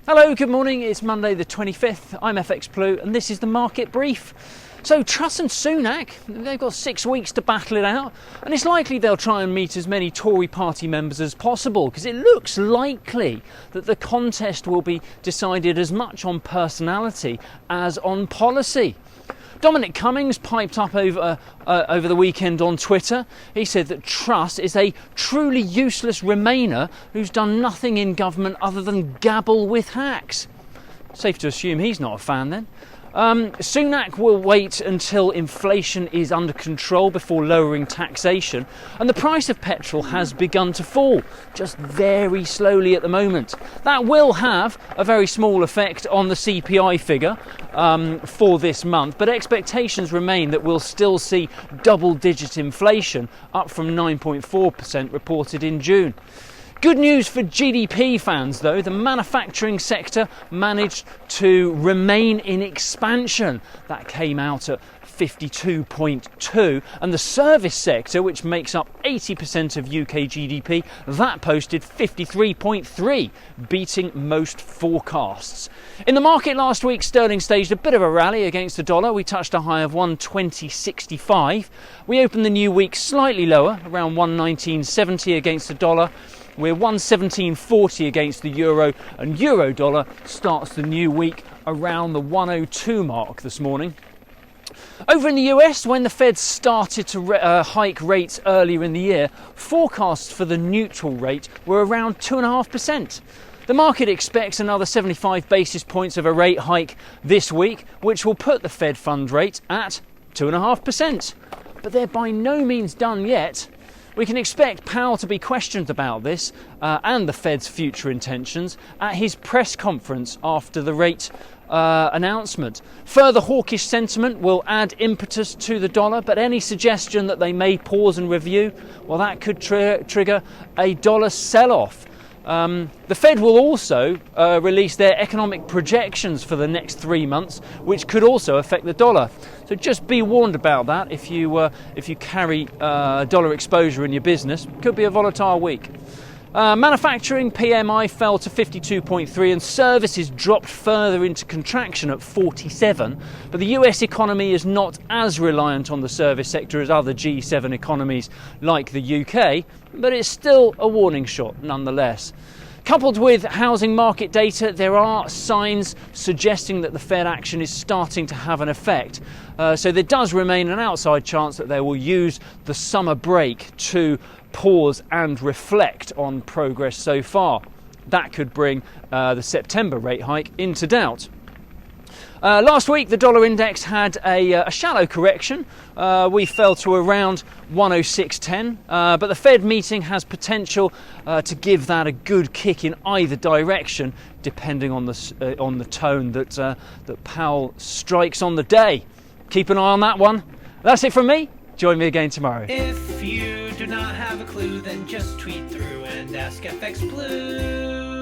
Hello, good morning. It's Monday the 25th. I'm FxPlew and this is the market brief. So Truss and Sunak, they've got 6 weeks to battle it out, and it's likely they'll try and meet as many Tory party members as possible because it looks likely that the contest will be decided as much on personality as on policy. Dominic Cummings piped up over the weekend on Twitter. He said that Truss is a truly useless Remainer who's done nothing in government other than gabble with hacks. Safe to assume he's not a fan then. Sunak will wait until inflation is under control before lowering taxation, and the price of petrol has begun to fall, just very slowly at the moment. That will have a very small effect on the CPI figure for this month, but expectations remain that we'll still see double-digit inflation, up from 9.4% reported in June. Good news for GDP fans though, the manufacturing sector managed to remain in expansion. That came out at 52.2, and the service sector, which makes up 80% of UK GDP, that posted 53.3, beating most forecasts. In the market last week, sterling staged a bit of a rally against the dollar. We touched a high of 120.65. We opened the new week slightly lower, around 119.70 against the dollar. We're 117.40 against the euro, and euro dollar starts the new week around the 102 mark this morning. Over in the US, when the Fed started to hike rates earlier in the year, forecasts for the neutral rate were around 2.5%. The market expects another 75 basis points of a rate hike this week, which will put the Fed fund rate at 2.5%. But they're by no means done yet. We can expect Powell to be questioned about this and the Fed's future intentions at his press conference after the rate announcement. Further hawkish sentiment will add impetus to the dollar, but any suggestion that they may pause and review, well, that could trigger a dollar sell-off. The Fed will also release their economic projections for the next 3 months, which could also affect the dollar. So just be warned about that if you carry dollar exposure in your business. Could be a volatile week. Manufacturing PMI fell to 52.3 and services dropped further into contraction at 47. But the US economy is not as reliant on the service sector as other G7 economies like the UK, but it's still a warning shot nonetheless. Coupled with housing market data, there are signs suggesting that the Fed action is starting to have an effect. So there does remain an outside chance that they will use the summer break to pause and reflect on progress so far. That could bring the September rate hike into doubt. Last week, the dollar index had a shallow correction. We fell to around 106.10, but the Fed meeting has potential to give that a good kick in either direction, depending on the tone that Powell strikes on the day. Keep an eye on that one. That's it from me. Join me again tomorrow. If you do not have a clue, then just tweet through and ask FxPlew.